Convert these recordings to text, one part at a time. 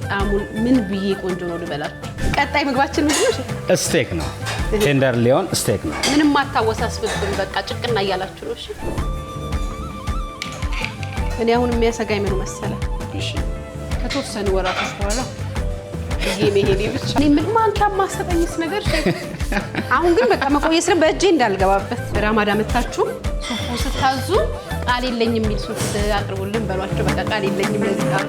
ጣሙን ምን ብዬ ቆንጆ ነው ልበላችሁ ቀጣይ ምግባችን ምንድነው ስቴክ ነው ቴንደር ሊዮን ስቴክ ነው ምንም ማታወሳስብብን በቃ ጭቅና ያያላችሁ ነው እሺ እኔ አሁን የሚያሰጋኝ ምን መሰለ እሺ ከተወሰኑ ወራቶች በኋላ ይሄኔ ብቻ እኔ ምን ማንኪያ ማስተጠኝስ ነገር አሁን ግን በቃ መቆየስ ነው በእጄ እንዳልገባበት ራማዳን መታችሁ ሱፉ ስታዙ ቃል የለኝም የሚል ሱፍ አቅርቡልን በሏቸው በቃ ቃል የለኝም ለዚህ ቃል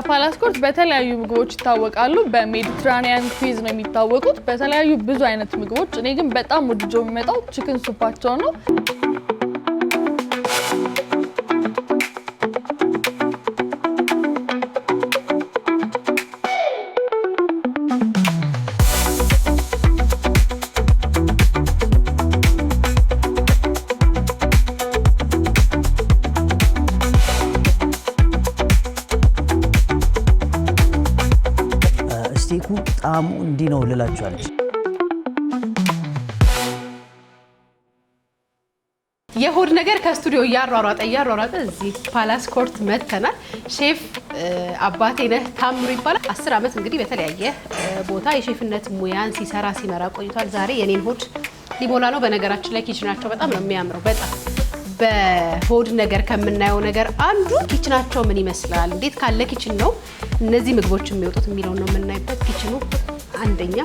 ፓላስ ኮርት በተለያዩ ምግቦች ይታወቃሉ በሜዲትራኒያን ኩዊዝ ነው የሚታወቁት በተለያዩ ብዙ አይነት ምግቦች እኔ ግን በጣም ወድጆ የሚመጣው ቺክን ሱፓቸው ነው ጣሙ እንዲ ነው ልላችኋለሁ የሆድ ነገር ከስቱዲዮ ያሯሯጠ እዚህ ፓላስ ኮርት መተናል ሼፍ አባቴ ነህ ታምሩ ይባላል 10 አመት እንግዲህ በተለያየ ቦታ የሼፍነት ሙያን ሲሰራ ሲመራ ቆይቷል ዛሬ የኔን ሆድ ሊሞላ ነው በነገራችን ላይ ኪችናቸው በጣም ነው የሚያምረው በጣም በሆድ ነገር ከምናየው ነገር አንዱ ኪችናቸው ምን ይመስላል እንዴት ካለ ኪችን ነው እነዚህ ምግቦች የሚወጡት የሚለው ነው የምናይበት ኪችኑ አንደኛ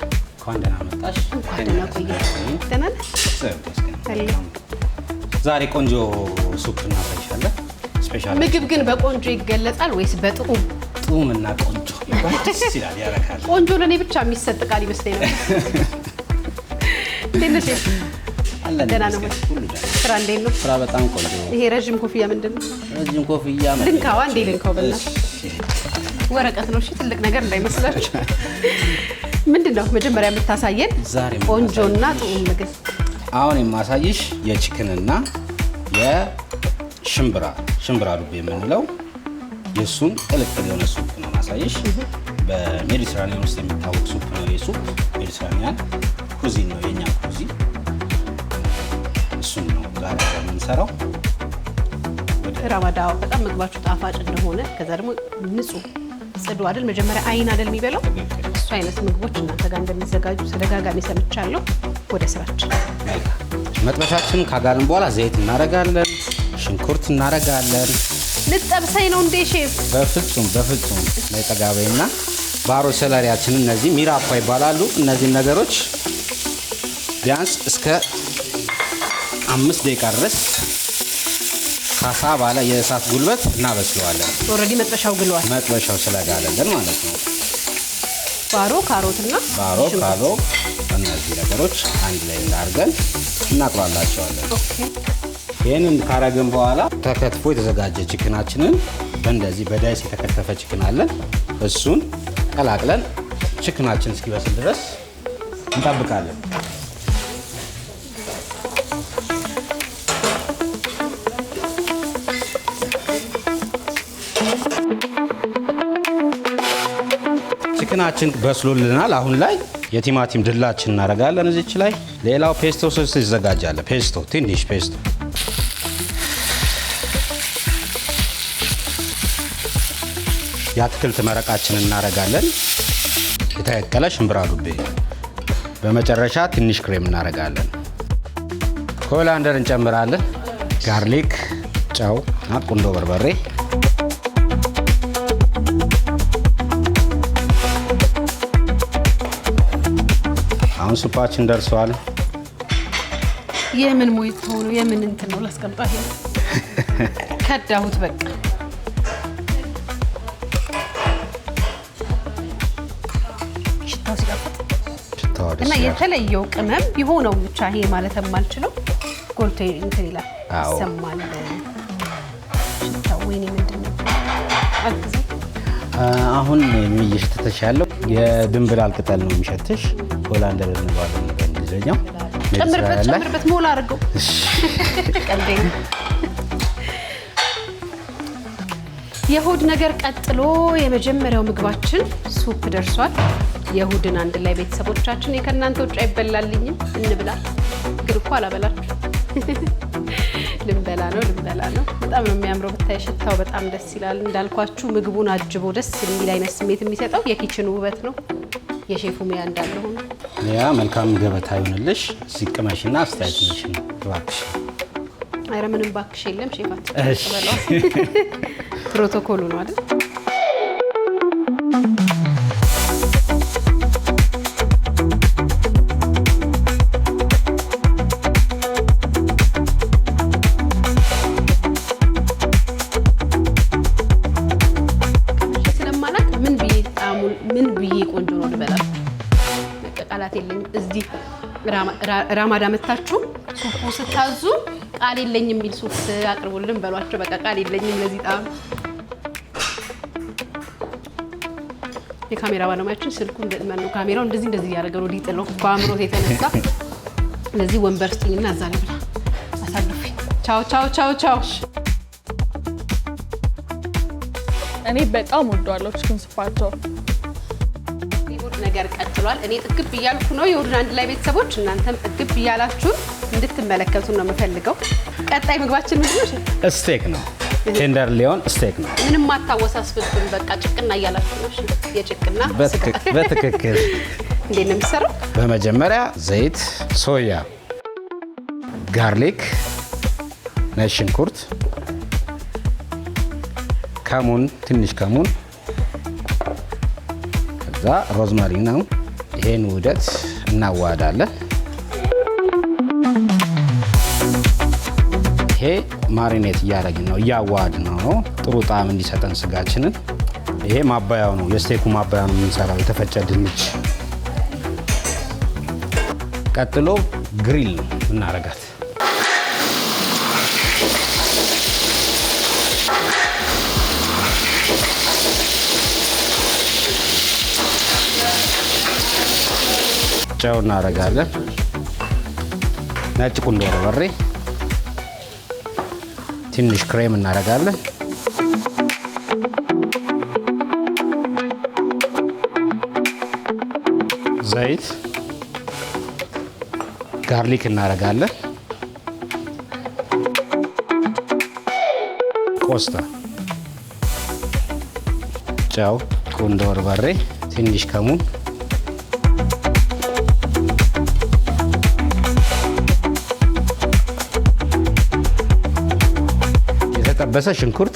ኳንደና መጣሽ ኳንደና ቆየሽ ተናል ዛሬ ቆንጆ ሱፕ እናፈሻለን ስፔሻል ምግብ ግን በቆንጆ ይገለጻል ወይስ በጥዑም ጥዑምና ቆንጆ ደስ ይላል ያረካል ቆንጆ ለኔ ብቻ የሚሰጥ ቃል ይመስለኛል እንደነሽ ደህና ነው ስራ እንዴት ነው ስራ በጣም ቆንጆ ይሄ ረጅም ኮፍያ ምንድነው ረጅም ኮፍያ ልንካዋ እንዴ ልንካው በእናትሽ ወረቀት ነው እሺ ትልቅ ነገር እንዳይመስላችሁ ምንድነው መጀመሪያ የምታሳየን ቆንጆና ጥዑም ምግብ አሁን የማሳይሽ የቺክንና የሽምብራ ዱቤ የምንለው የሱን ቅልቅል የሆነ ሱፕ ነው ማሳይሽ በሜዲትራኒያን ውስጥ የሚታወቅ ሱፕ ነው የሱፕ ሜዲትራኒያን ኩዚን ነው የኛ ኩዚን እሱን ነው ዛሬ የምንሰራው ራማዳው በጣም ምግባችሁ ጣፋጭ እንደሆነ ከዛ ደግሞ ንጹህ ጽዱ አይደል መጀመሪያ አይን አይደል የሚበላው እሱ አይነት ምግቦች እናንተ ጋር እንደሚዘጋጁ ተደጋጋሚ ሰምቻለሁ ወደ ስራችን መጥበሻችን ካጋልን በኋላ ዘይት እናረጋለን ሽንኩርት እናረጋለን ልትጠብሰኝ ነው እንዴ ሼፍ በፍጹም ለጠጋበይና ባሮ ሰላሪያችን እነዚህ ሚራፓ ይባላሉ እነዚህ ነገሮች ቢያንስ እስከ 5 ደቂቃ ድረስ ካሳ ባለ የእሳት ጉልበት እናበስለዋለን ኦሬዲ መጥበሻው ስለጋለልን ማለት ነው ባሮ ካሮትና እነዚህ ነገሮች አንድ ላይ እናርገን እናጥራላቸዋለን ኦኬ ይሄንን ካረግን በኋላ ተከትፎ የተዘጋጀ ቺክናችንን በእንደዚህ በዳይስ የተከተፈ ቺክን አለ እሱን ቀላቅለን ቺክናችን እስኪበስል ድረስ እንጠብቃለን ቺክናችን በስሎልናል አሁን ላይ የቲማቲም ድላችን እናረጋለን እዚች ላይ ሌላው ፔስቶ ሶስ ይዘጋጃል ፔስቶ ትንሽ ፔስቶ የአትክልት መረቃችን እናረጋለን የተቀቀለ ሽምብራ ዱቤ በመጨረሻ ትንሽ ክሬም እናረጋለን ኮላንደር እንጨምራለን ጋርሊክ ጨው እና ቁንዶ በርበሬ አሁን ሱፓችን ደርሷል የምን ሞይቶ ነው የምን እንትን ነው ላስቀምጣ ይሄ ከዳሁት በቃ እና የተለየው ቅመም የሆነው ብቻ ይሄ ማለት የማልችለው ጎልቶ እንትን ይላል ይሰማል። ሽታው ወይኔ ምንድን ነው አሁን የሚሸተሽ ያለው የድንብላል ቅጠል ነው የሚሸትሽ። ሆላንደር እንባለው በእንግሊዝኛው ጨምርበት ሞላ አድርገው። ቀልዴ የእሁድ ነገር ቀጥሎ የመጀመሪያው ምግባችን ሱፕ ደርሷል። የእሁድን አንድ ላይ ቤተሰቦቻችን ከእናንተ ውጭ አይበላልኝም እንብላ። ግን እኮ አላበላችሁ ልንበላ ነው። በጣም ነው የሚያምረው። ብታይ ሽታው በጣም ደስ ይላል። እንዳልኳችሁ ምግቡን አጅቦ ደስ የሚል አይነት ስሜት የሚሰጠው የኪችኑ ውበት ነው። የሼፉ ሙያ እንዳለ ሆኖ ያ መልካም ገበታ ይሆንልሽ። ሲቅመሽና አስተያየት ነሽ ነው እባክሽ። አይረ ምንም ባክሽ የለም ሼፋት ተበላው። ፕሮቶኮሉ ነው አይደል? ስለማላክ ምን ብዬ ቆንጆ ነው ልበላል። መቀቃላት የለኝም። እዚህ ራማዳ መታችሁ ሱፑ ስታዙ ቃል የለኝም የሚል ሱፕ አቅርቡልን በሏቸው። በቃ ቃል የለኝም ለዚህ ጣም። የካሜራ ባለሙያችን ስልኩ እንደማነው ካሜራው እንደዚህ ያደረገ ነው ሊጥለው በአእምሮት የተነሳ። ለዚህ ወንበር ስጥኝና እዛ ልብላ አሳልፉኝ። ቻው። እኔ በጣም ወደዋለሁ ቺክን ሱፓቸው። የእሁድ ነገር ቀጥሏል። እኔ ጥግብ እያልኩ ነው። የእሁድን አንድ ላይ ቤተሰቦች እናንተም ጥግብ እያላችሁ እንድትመለከቱ ነው የምፈልገው። ቀጣይ ምግባችን ምንድን ነው? ስቴክ ነው። ቴንደር ሊሆን ስቴክ ነው። ምንም አታወሳስብብን። በቃ ጭቅና እያላችሁ ነው። የጭቅና በትክክል እንዴት ነው የሚሰራው? በመጀመሪያ ዘይት፣ ሶያ፣ ጋርሊክ፣ ነጭ ሽንኩርት፣ ከሙን፣ ትንሽ ከሙን፣ ከዛ ሮዝማሪ ነው። ይሄን ውህደት እናዋሃዳለን። ይሄ ማሪኔት እያደረግን ነው፣ እያዋሃድን ነው ጥሩ ጣዕም እንዲሰጠን ስጋችንን። ይሄ ማባያው ነው፣ የስቴኩ ማባያ ነው የምንሰራው፣ የተፈጨ ድንች። ቀጥሎ ግሪል ነው እናረጋት። ጨው እናረጋለን፣ ነጭ ቁንዶ በርበሬ፣ ትንሽ ክሬም እናረጋለን። ዘይት፣ ጋርሊክ እናረጋለን። ቆስጣ፣ ጨው፣ ቁንዶ በርበሬ፣ ትንሽ ከሙን፣ የተጠበሰ ሽንኩርት፣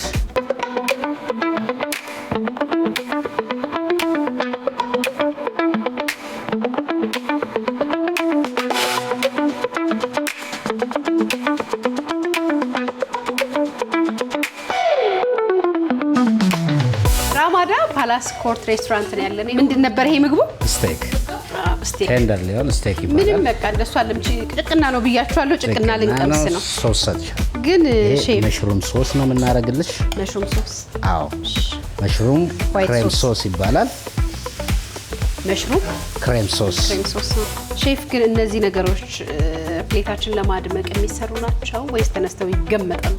ራማዳ ፓላስ ኮርት ሬስቶራንት ነው ያለን። ምንድን ነበር ይሄ ምግቡ? ስቴክ ስቴክ ቴንደር ሊሆን ስቴክ ይባላል። ምንም በቃ እንደሱ አለም። ጭቅና ነው ብያችኋለሁ። ጭቅና ልንቀምስ ነው። ሶስ ሰጥሻለሁ። ግን ሼፍ መሽሩም ሶስ ነው የምናደርግልሽ። መሽሩም ሶስ? አዎ፣ መሽሩም ክሬም ሶስ ይባላል። መሽሩም ክሬም ሶስ ነው። ሼፍ ግን እነዚህ ነገሮች ፕሌታችን ለማድመቅ የሚሰሩ ናቸው ወይስ ተነስተው ይገመጣሉ?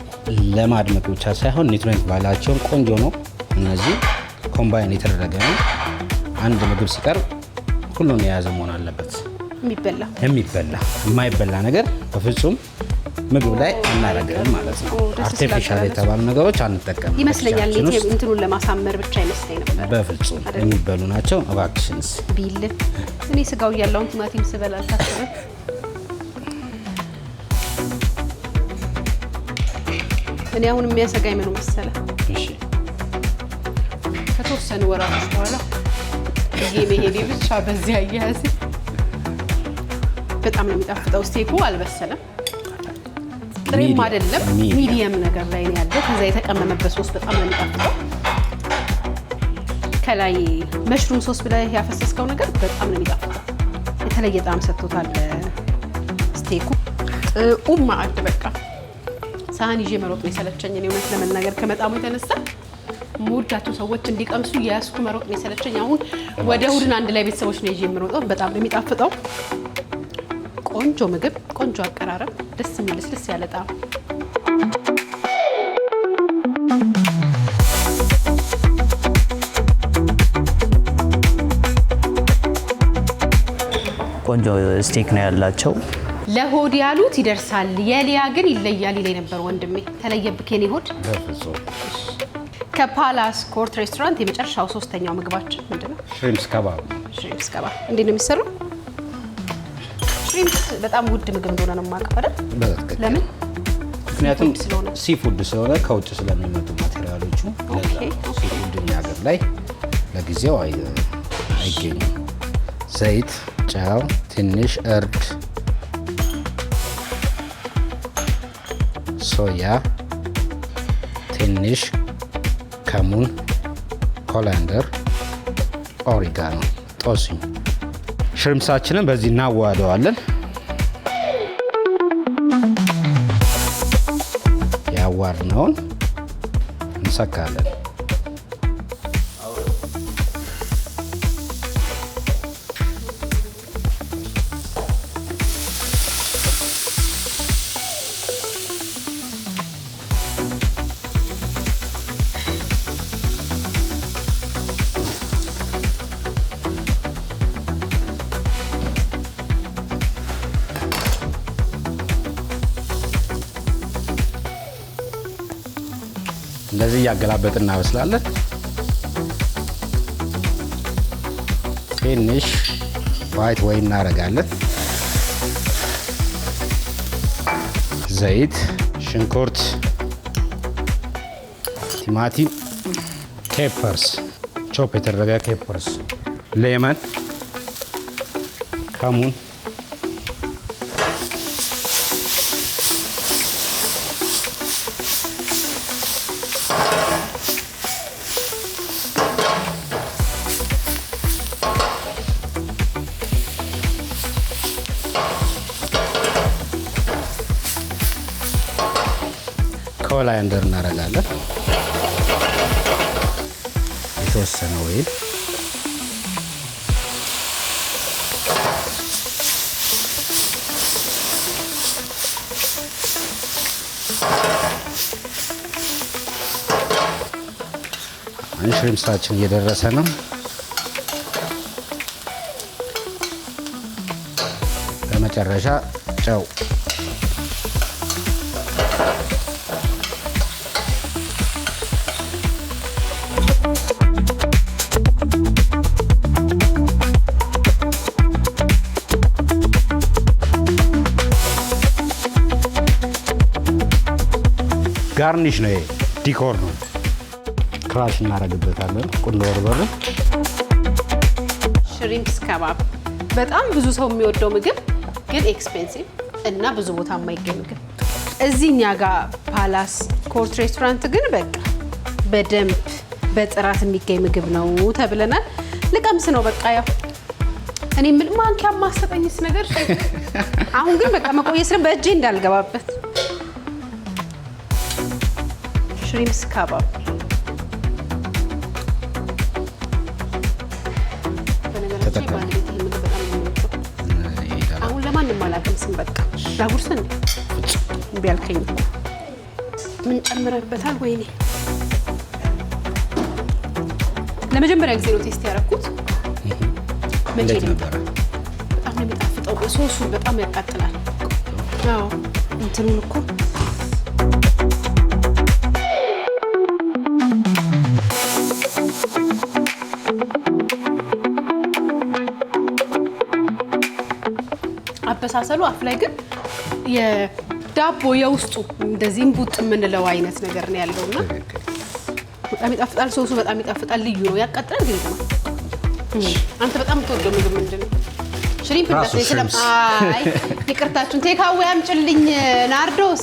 ለማድመቅ ብቻ ሳይሆን ኒውትሪየንት ባላቸውን ቆንጆ ነው። እነዚህ ኮምባይን የተደረገ ነው። አንድ ምግብ ሲቀርብ ሁሉን የያዘ መሆን አለበት። የሚበላ የማይበላ ነገር በፍጹም ምግብ ላይ እናደርገን ማለት ነው። አርቲፊሻል የተባሉ ነገሮች አንጠቀምም ይመስለኛል። እንትኑን ለማሳመር ብቻ ይመስለኝ ነበር። በፍጹም የሚበሉ ናቸው። እባክሽንስ ቢል እኔ ስጋው እያለውን ቲማቲም ስበላ አልታሰበም። እኔ አሁን የሚያሰጋኝ ምኑ መሰለ? እሺ፣ ከተወሰኑ ወራቶች በኋላ ይሄ መሄዴ ብቻ በዚህ አያያዝ በጣም ነው የሚጣፍጠው። ስቴኩ አልበሰለም፣ ጥሬም አይደለም፣ ሚዲየም ነገር ላይ ነው ያለው። ከዛ የተቀመመበት ሶስ በጣም ነው የሚጣፍጠው። ከላይ መሽሩም ሶስ ብለህ ያፈሰስከው ነገር በጣም ነው የሚጣፍጠው። የተለየ ጣዕም ሰጥቶታል ስቴኩ። ማዕድ በቃ ሳህን ይዤ መሮጥ ነው የሰለቸኝ እኔ እውነት ለመናገር ከመጣሙ የተነሳ ሙዳቸው ሰዎች እንዲቀምሱ ያስኩ መሮጥ ነው የሰለቸኝ። አሁን ወደ እሑድን አንድ ላይ ቤተሰቦች ነው ይዤ የምሮጠው። በጣም ነው የሚጣፍጠው። ቆንጆ ምግብ፣ ቆንጆ አቀራረብ፣ ደስ የሚል ልስልስ ያለ ጣዕም። ቆንጆ ስቴክ ነው ያላቸው። ለሆድ ያሉት ይደርሳል፣ የሊያ ግን ይለያል ይለኝ ነበር ወንድሜ። ተለየብክ የኔ ሆድ። በፍጹም። ከፓላስ ኮርት ሬስቶራንት የመጨረሻው ሶስተኛው ምግባችን ምንድነው? ሽሪምፕስ ከባብ። ሽሪምፕስ ከባብ እንዴት ነው የሚሰራው? ሽሪምፕስ በጣም ውድ ምግብ እንደሆነ ነው የማውቀው አይደል? በትክክል። ለምን? ምክንያቱም ስለሆነ ሲፉድ ስለሆነ ከውጭ ስለሚመጡ ማቴሪያሎቹ ለዛ ሲፉድ እኛ ሀገር ላይ ለጊዜው አይገኙም። ዘይት፣ ጨው፣ ትንሽ እርድ፣ ሶያ፣ ትንሽ ከሙን፣ ኮላንደር፣ ኦሪጋኖ፣ ጦስኝ። ሽሪምፕሳችንን በዚህ እናዋህደዋለን። ያዋርነውን እንሰካለን። እንደዚህ እያገላበጥን እናበስላለን። ትንሽ ዋይት ወይን እናደርጋለን። ዘይት፣ ሽንኩርት፣ ቲማቲም፣ ፔፐርስ፣ ቾፕ የተደረገ ፔፐርስ፣ ሌመን፣ ከሙን፣ ኮላንደር እናደርጋለን። የተወሰነ ወይን፣ ሽሪምፕሳችን እየደረሰ ነው። በመጨረሻ ጨው፣ ጋርኒሽ ነው። ይሄ ዲኮር ነው። ክራሽ እናደርግበታለን። ቁንዶ በርበሬ። ሽሪምፕስ ከባብ በጣም ብዙ ሰው የሚወደው ምግብ ግን ኤክስፔንሲቭ እና ብዙ ቦታ የማይገኝ ምግብ። እዚህኛ ጋር ፓላስ ኮርት ሬስቶራንት ግን በቃ በደንብ በጥራት የሚገኝ ምግብ ነው ተብለናል። ልቀምስ ነው በቃ ያው እኔ ምን ማንኪያ ማሰጠኝስ ነገር አሁን ግን በቃ መቆየት ስለ በእጄ እንዳልገባበት። ሽሪምፕስ ከባብ አሁን ለማንም አላቀምስም። በቃ ላጉርስን እምቢ አልከኝ። ምን ጨምረበታል? ወይኔ ለመጀመሪያ ጊዜ ነው ቴስት ያደረኩት። መቼ ነበረ? በጣም ነው የሚጣፍጠው። ሶሱ በጣም ያቃጥላል። አዎ እንትኑን እኮ አበሳሰሉ አፍ ላይ ግን የዳቦ የውስጡ እንደዚህ እንቡጥ የምንለው አይነት ነገር ነው ያለውና በጣም ይጣፍጣል። ሶሱ በጣም ይጣፍጣል። ልዩ ነው። ያቃጥላል ግን ነው። አንተ በጣም የምትወደው ምግብ ምንድን ነው? ሽሪምፕ እንደዚህ አይ ይቅርታችሁን ቴካዌ አምጪልኝ ናርዶስ።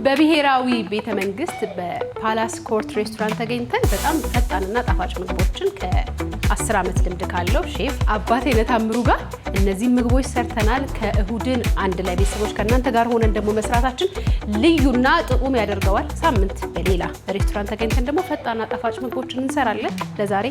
በብሔራዊ ቤተ መንግስት በፓላስ ኮርት ሬስቶራንት ተገኝተን በጣም ፈጣንና ጣፋጭ ምግቦችን ከ10 የ10 ዓመት ልምድ ካለው ሼፍ አባቴነህ ታምሩ ጋር እነዚህ ምግቦች ሰርተናል። ከእሁድን አንድ ላይ ቤተሰቦች ከእናንተ ጋር ሆነን ደግሞ መስራታችን ልዩና ጥዑም ያደርገዋል። ሳምንት በሌላ ሬስቶራንት ተገኝተን ደግሞ ፈጣንና ጣፋጭ ምግቦችን እንሰራለን። ለዛሬ